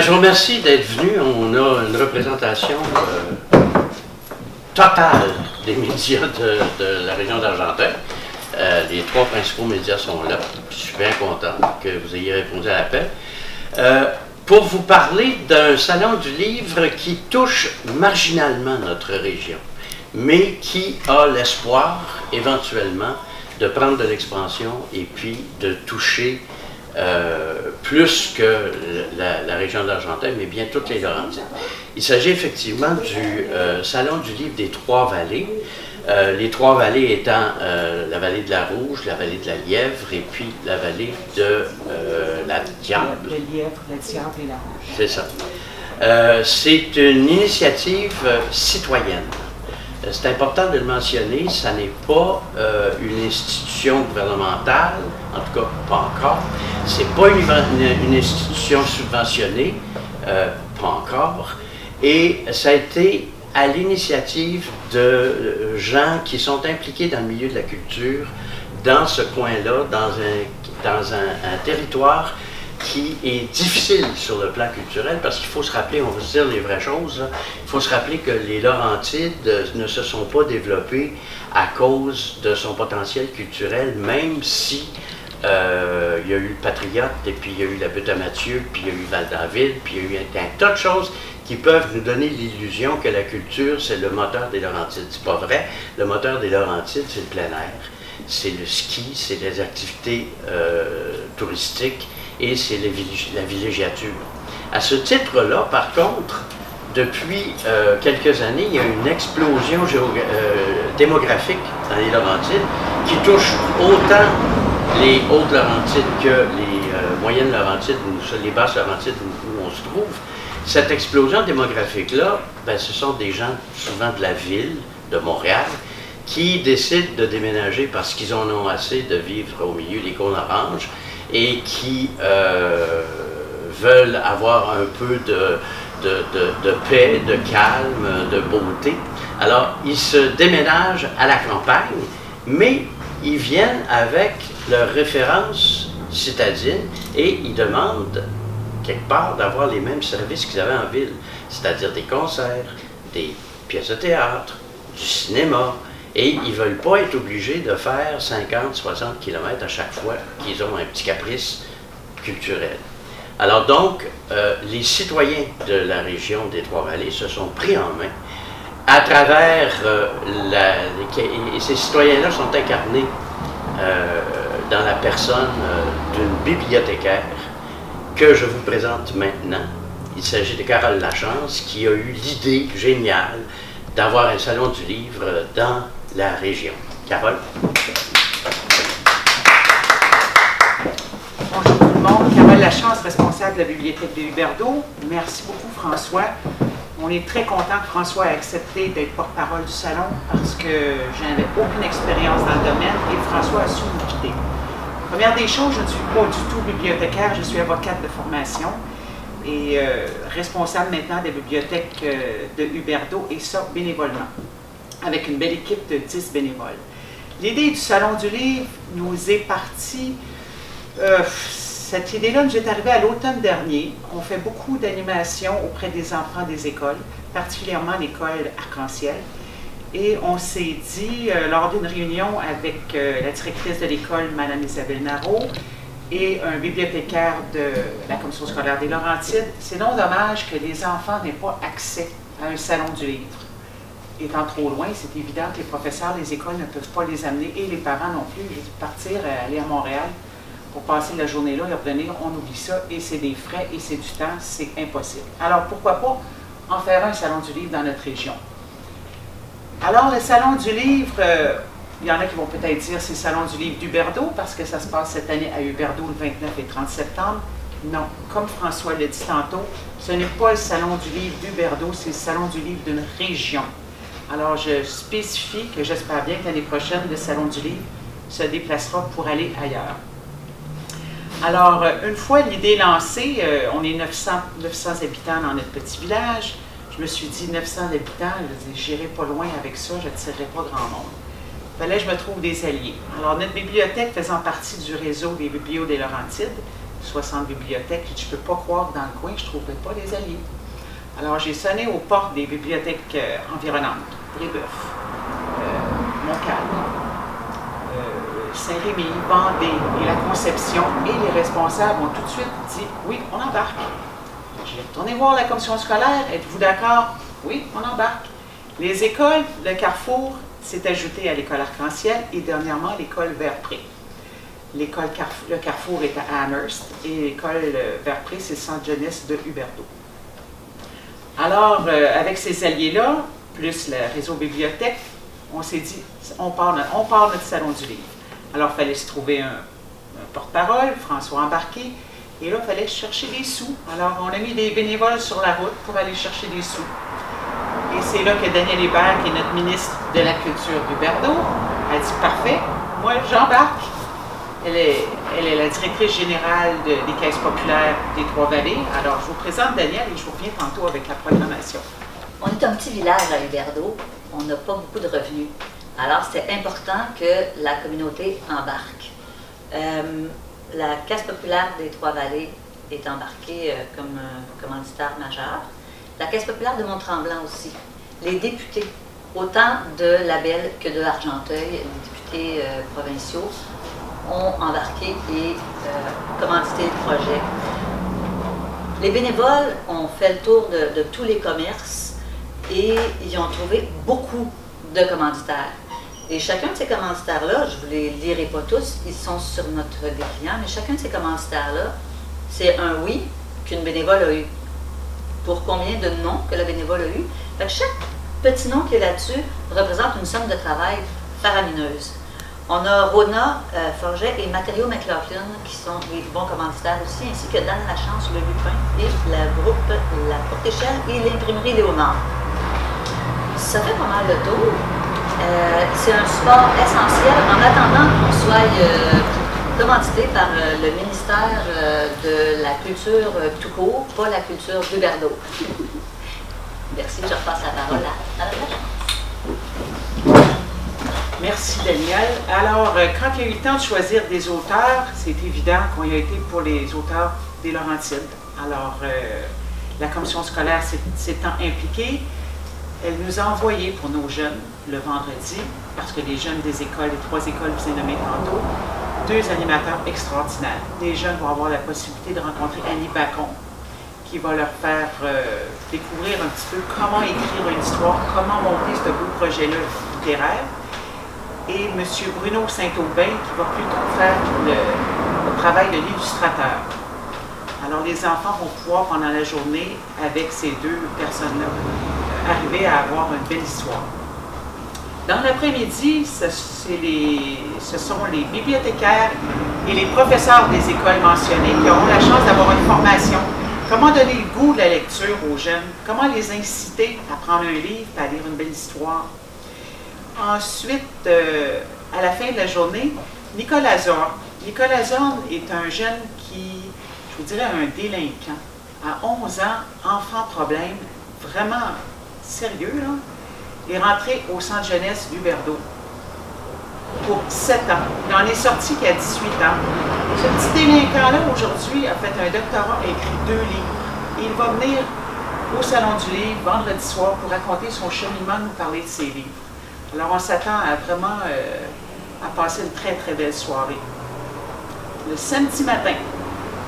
Je vous remercie d'être venu. On a une représentation totale des médias de la région d'Argenteuil. Les trois principaux médias sont là. Je suis bien content que vous ayez répondu à l'appel. Pour vous parler d'un salon du livre qui touche marginalement notre région, mais qui a l'espoir, éventuellement, de prendre de l'expansion et puis de toucher plus que la région d'Argenteuil, mais bien toutes les Laurentides. Il s'agit effectivement du Salon du livre des Trois-Vallées. Les Trois-Vallées étant la vallée de la Rouge, la vallée de la Lièvre et puis la vallée de la Diable. La Lièvre, la Diable et la Rouge. C'est ça. C'est une initiative citoyenne. C'est important de le mentionner, ça n'est pas une institution gouvernementale, en tout cas pas encore. C'est pas une institution subventionnée, pas encore. Et ça a été à l'initiative de gens qui sont impliqués dans le milieu de la culture, dans ce coin-là, dans un territoire qui est difficile sur le plan culturel, parce qu'il faut se rappeler, on va se dire les vraies choses, là. Il faut se rappeler que les Laurentides ne se sont pas développés à cause de son potentiel culturel, même si il y a eu le Patriote, et puis il y a eu la Butte à Mathieu, puis il y a eu Val-d'Anville, puis il y a eu un tas de choses qui peuvent nous donner l'illusion que la culture, c'est le moteur des Laurentides. C'est pas vrai. Le moteur des Laurentides, c'est le plein air, c'est le ski, c'est les activités touristiques, et c'est la villégiature. À ce titre-là, par contre, depuis quelques années, il y a une explosion démographique dans les Laurentides qui touche autant les Hautes-Laurentides que les moyennes Laurentides, ou les basses Laurentides où on se trouve. Cette explosion démographique-là, ben, ce sont des gens souvent de la ville, de Montréal, qui décident de déménager parce qu'ils en ont assez de vivre au milieu des cônes oranges et qui veulent avoir un peu de paix, de calme, de beauté. Alors, ils se déménagent à la campagne, mais ils viennent avec leur référence citadine et ils demandent quelque part d'avoir les mêmes services qu'ils avaient en ville, c'est-à-dire des concerts, des pièces de théâtre, du cinéma, et ils ne veulent pas être obligés de faire 50-60 km à chaque fois qu'ils ont un petit caprice culturel. Alors donc, les citoyens de la région des Trois-Vallées se sont pris en main à travers, et ces citoyens-là sont incarnés dans la personne d'une bibliothécaire que je vous présente maintenant. Il s'agit de Carole Lachance, qui a eu l'idée géniale d'avoir un salon du livre dans la région. Carole? Bonjour tout le monde. Carole Lachance, responsable de la bibliothèque de Huberdeau. Merci beaucoup, François. On est très content que François ait accepté d'être porte-parole du salon parce que je n'avais aucune expérience dans le domaine et François a su nous guider. Première des choses, je ne suis pas du tout bibliothécaire, je suis avocate de formation et responsable maintenant des bibliothèques de Huberdeau, et ça bénévolement, avec une belle équipe de 10 bénévoles. L'idée du Salon du livre nous est partie, cette idée-là nous est arrivée à l'automne dernier. On fait beaucoup d'animations auprès des enfants des écoles, particulièrement l'école Arc-en-Ciel. Et on s'est dit, lors d'une réunion avec la directrice de l'école, Mme Isabelle Narot, et un bibliothécaire de la Commission scolaire des Laurentides, c'est non dommage que les enfants n'aient pas accès à un salon du livre. Étant trop loin, c'est évident que les professeurs, les écoles ne peuvent pas les amener, et les parents non plus. Partir, aller à Montréal pour passer la journée là et revenir, on oublie ça, et c'est des frais, et c'est du temps, c'est impossible. Alors pourquoi pas en faire un salon du livre dans notre région? Alors, le Salon du livre, il y en a qui vont peut-être dire c'est le Salon du livre d'Huberdeau parce que ça se passe cette année à Huberdeau le 29 et 30 septembre. Non, comme François l'a dit tantôt, ce n'est pas le Salon du livre d'Huberdeau, c'est le Salon du livre d'une région. Alors, je spécifie que j'espère bien que l'année prochaine, le Salon du livre se déplacera pour aller ailleurs. Alors, une fois l'idée lancée, on est 900 habitants dans notre petit village. Je me suis dit, 900 habitants, je n'irai pas loin avec ça, je ne tirerai pas grand monde. Il fallait que je me trouve des alliés. Alors, notre bibliothèque faisant partie du réseau des biblios des Laurentides 60 bibliothèques. Je ne peux pas croire que dans le coin, je ne trouverai pas des alliés. Alors, j'ai sonné aux portes des bibliothèques environnantes, Brébeuf, Montcalm, Saint-Rémy, Vendée et la Conception, et les responsables ont tout de suite dit « Oui, on embarque ». J'ai retourné voir la commission scolaire. « Êtes-vous d'accord? » « Oui, on embarque ». Les écoles, le Carrefour s'est ajouté à l'école Arc-en-Ciel et dernièrement l'école Verpré. Le Carrefour est à Amherst et l'école Verpré, c'est le centre jeunesse de Huberdeau. Alors, avec ces alliés-là, plus le réseau bibliothèque, on s'est dit, on part notre salon du livre. Alors, il fallait se trouver un porte-parole, François Embarqué, et là, il fallait chercher des sous. Alors, on a mis des bénévoles sur la route pour aller chercher des sous. Et c'est là que Danielle Hébert, qui est notre ministre de la Culture d'Huberdeau, a dit « Parfait, moi j'embarque ». Elle est la directrice générale des Caisses populaires des Trois-Vallées. Alors, je vous présente Danielle et je vous reviens tantôt avec la programmation. On est un petit village à Huberdeau. On n'a pas beaucoup de revenus. Alors, c'est important que la communauté embarque. La Caisse populaire des Trois-Vallées est embarquée comme commanditaire majeur. La Caisse populaire de Mont-Tremblant aussi. Les députés, autant de Labelle que de Argenteuil, les députés provinciaux, ont embarqué et commandité le projet. Les bénévoles ont fait le tour de tous les commerces et ils ont trouvé beaucoup de commanditaires. Et chacun de ces commanditaires-là, je ne vous les lirai pas tous, ils sont sur notre dépliant, mais chacun de ces commanditaires-là, c'est un oui qu'une bénévole a eu. Pour combien de noms que la bénévole a eu. Fait que chaque petit nom qui est là-dessus représente une somme de travail faramineuse. On a Rona Forget et Matériaux McLaughlin qui sont des bons commanditaires aussi, ainsi que Dan Lachance, le Lupin et la groupe La Courte Échelle et l'imprimerie Léonard. Ça fait pas mal de tour. C'est un support essentiel en attendant qu'on soit commandité par le ministère de la Culture tout court, pas la culture d'Huberdeau. Merci, je repasse la parole à la Lachance. Merci, Daniel. Alors, quand il y a eu le temps de choisir des auteurs, c'est évident qu'on y a été pour les auteurs des Laurentides. Alors, la commission scolaire s'étant impliquée, elle nous a envoyé pour nos jeunes le vendredi, parce que les jeunes des écoles, les 3 écoles que vous avez nommées tantôt, 2 animateurs extraordinaires. Les jeunes vont avoir la possibilité de rencontrer Annie Bacon, qui va leur faire découvrir un petit peu comment écrire une histoire, comment monter ce beau projet-là littéraire. Et M. Bruno Saint-Aubin, qui va plutôt faire le travail de l'illustrateur. Alors, les enfants vont pouvoir, pendant la journée, avec ces 2 personnes-là, arriver à avoir une belle histoire. Dans l'après-midi, ce sont les bibliothécaires et les professeurs des écoles mentionnées qui auront la chance d'avoir une formation. Comment donner le goût de la lecture aux jeunes? Comment les inciter à prendre un livre et à lire une belle histoire? Ensuite, à la fin de la journée, Nicolas Zorn. Nicolas Zorn est un jeune qui, je vous dirais, un délinquant. À 11 ans, enfant problème, vraiment sérieux, là. Il est rentré au centre jeunesse d'Huberdeau pour 7 ans. Il en est sorti qu'à 18 ans. Ce petit délinquant-là, aujourd'hui, a fait un doctorat et écrit 2 livres. Et il va venir au Salon du Livre vendredi soir pour raconter son cheminement, nous parler de ses livres. Alors, on s'attend à vraiment à passer une très, très belle soirée. Le samedi matin,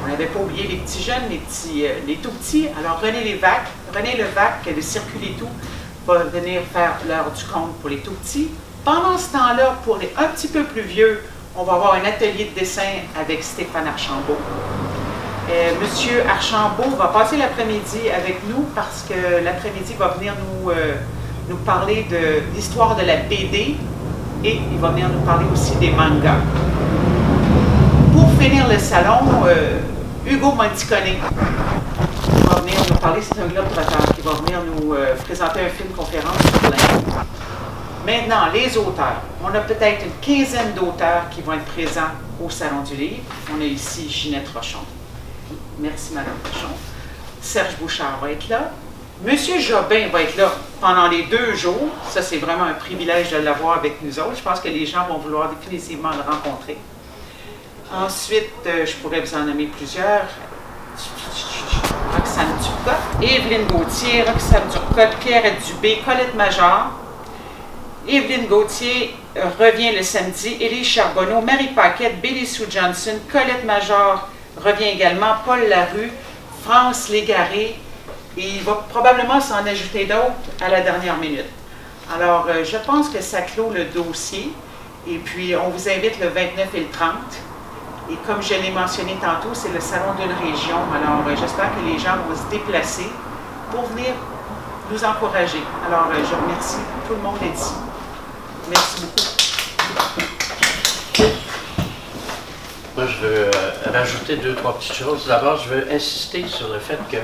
on n'avait pas oublié les petits jeunes, les tout petits. Alors, René Levac, le Circuit et tout, va venir faire l'heure du conte pour les tout petits. Pendant ce temps-là, pour les un petit peu plus vieux, on va avoir un atelier de dessin avec Stéphane Archambault. Monsieur Archambault va passer l'après-midi avec nous parce que l'après-midi va venir nous parler de l'histoire de la BD et il va venir nous parler aussi des mangas. Pour finir le salon, Hugo Monticone va venir nous parler, c'est un globe-trotteur qui va venir nous présenter un film-conférence sur l'Inde. Maintenant, les auteurs. On a peut-être une quinzaine d'auteurs qui vont être présents au Salon du Livre. On a ici Ginette Rochon. Merci, Mme Rochon. Serge Bouchard va être là. Monsieur Jobin va être là pendant les 2 jours. Ça, c'est vraiment un privilège de l'avoir avec nous autres. Je pense que les gens vont vouloir définitivement le rencontrer. Ensuite, je pourrais vous en nommer plusieurs. Roxane Turcotte, Évelyne Gauthier, Roxane Turcotte, Pierrette Dubé, Colette Major. Évelyne Gauthier revient le samedi, Élise Charbonneau, Marie Paquette, Billy Sue Johnson, Colette Major revient également, Paul Larue, France Légaré, et il va probablement s'en ajouter d'autres à la dernière minute. Alors, je pense que ça clôt le dossier, et puis on vous invite le 29 et le 30. Et comme je l'ai mentionné tantôt, c'est le salon d'une région. Alors, j'espère que les gens vont se déplacer pour venir nous encourager. Alors, je remercie tout le monde d'être ici. Merci beaucoup. Moi, je veux rajouter 2-3 petites choses. D'abord, je veux insister sur le fait que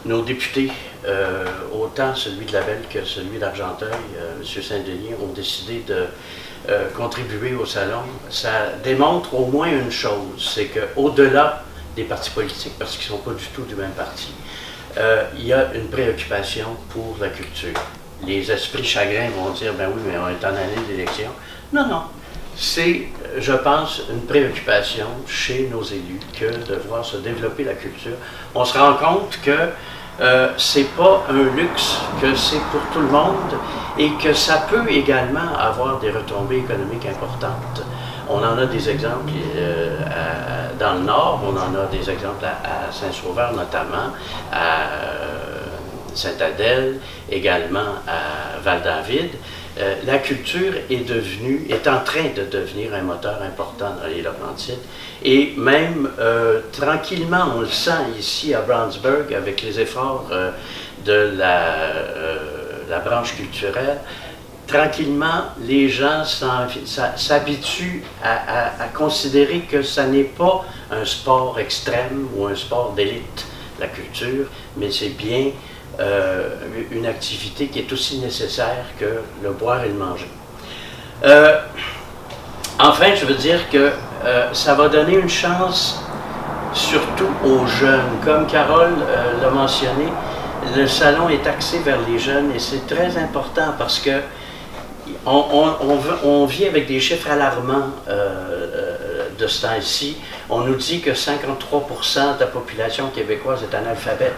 nos députés, autant celui de Labelle que celui d'Argenteuil, M. Saint-Denis, ont décidé de contribuer au salon. Ça démontre au moins une chose, c'est qu'au-delà des partis politiques, parce qu'ils ne sont pas du tout du même parti, il y a une préoccupation pour la culture. Les esprits chagrins vont dire, ben oui, mais on est en année d'élection. Non, non. C'est, je pense, une préoccupation chez nos élus que de voir se développer la culture. On se rend compte que c'est pas un luxe, que c'est pour tout le monde et que ça peut également avoir des retombées économiques importantes. On en a des exemples dans le Nord, on en a des exemples à Saint-Sauveur notamment, à Sainte-Adèle, également à Val-David. La culture est en train de devenir un moteur important dans les Laurentides. Et même tranquillement, on le sent ici à Brownsburg avec les efforts de la branche culturelle. Tranquillement, les gens s'habituent à considérer que ça n'est pas un sport extrême ou un sport d'élite, la culture, mais c'est bien une activité qui est aussi nécessaire que le boire et le manger. Enfin, je veux dire que ça va donner une chance surtout aux jeunes. Comme Carole l'a mentionné, le salon est axé vers les jeunes et c'est très important parce que on vit avec des chiffres alarmants de ce temps-ci. On nous dit que 53% de la population québécoise est analphabète.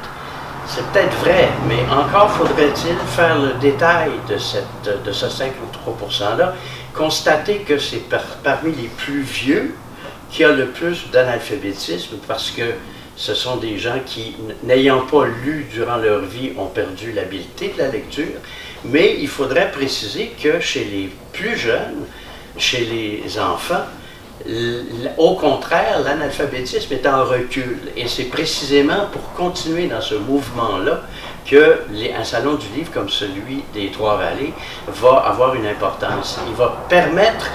C'est peut-être vrai, mais encore faudrait-il faire le détail de ce 53%-là, constater que c'est parmi les plus vieux qu'il y a le plus d'analphabétisme parce que ce sont des gens qui, n'ayant pas lu durant leur vie, ont perdu l'habileté de la lecture, mais il faudrait préciser que chez les plus jeunes, chez les enfants, au contraire, l'analphabétisme est en recul. Et c'est précisément pour continuer dans ce mouvement-là qu'un salon du livre comme celui des Trois-Vallées va avoir une importance. Il va permettre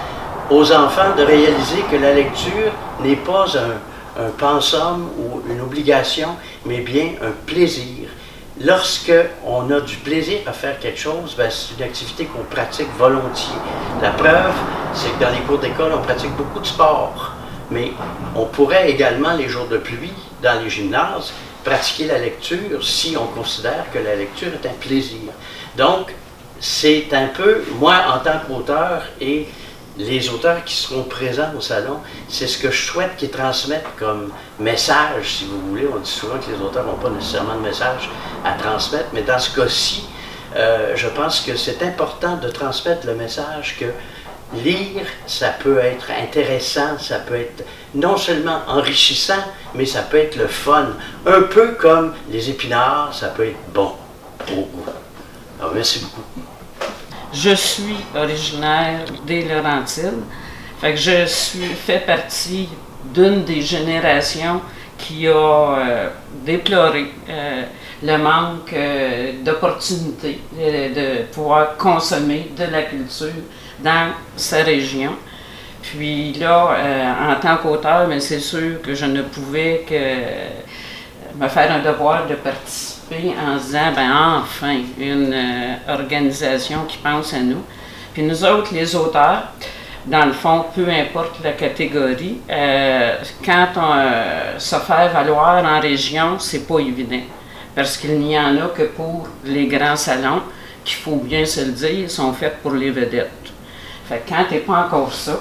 aux enfants de réaliser que la lecture n'est pas un pensum ou une obligation, mais bien un plaisir. Lorsqu'on a du plaisir à faire quelque chose, ben c'est une activité qu'on pratique volontiers. La preuve, c'est que dans les cours d'école, on pratique beaucoup de sport. Mais on pourrait également, les jours de pluie, dans les gymnases, pratiquer la lecture si on considère que la lecture est un plaisir. Donc, c'est un peu, moi, en tant qu'auteur et les auteurs qui seront présents au salon, c'est ce que je souhaite qu'ils transmettent comme message, si vous voulez. On dit souvent que les auteurs n'ont pas nécessairement de message à transmettre, mais dans ce cas-ci, je pense que c'est important de transmettre le message que lire, ça peut être intéressant, ça peut être non seulement enrichissant, mais ça peut être le fun. Un peu comme les épinards, ça peut être bon au goût. Alors, merci beaucoup. Je suis originaire des Laurentides, fait que je fais partie d'une des générations qui a déploré le manque d'opportunités de pouvoir consommer de la culture dans sa région. Puis là, en tant qu'auteur, c'est sûr que je ne pouvais que me faire un devoir de participer en se disant, ben enfin, une organisation qui pense à nous. Puis nous autres, les auteurs, dans le fond, peu importe la catégorie, quand on se fait valoir en région, c'est pas évident. Parce qu'il n'y en a que pour les grands salons, qu'il faut bien se le dire, sont faits pour les vedettes. Fait que quand t'es pas encore ça,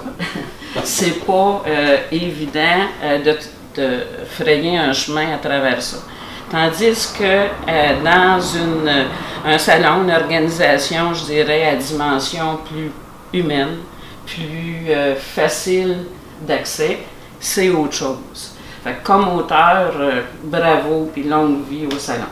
c'est pas évident de frayer un chemin à travers ça. Tandis que dans un salon, une organisation, je dirais, à dimension plus humaine, plus facile d'accès, c'est autre chose. Fait que comme auteur, bravo et longue vie au salon.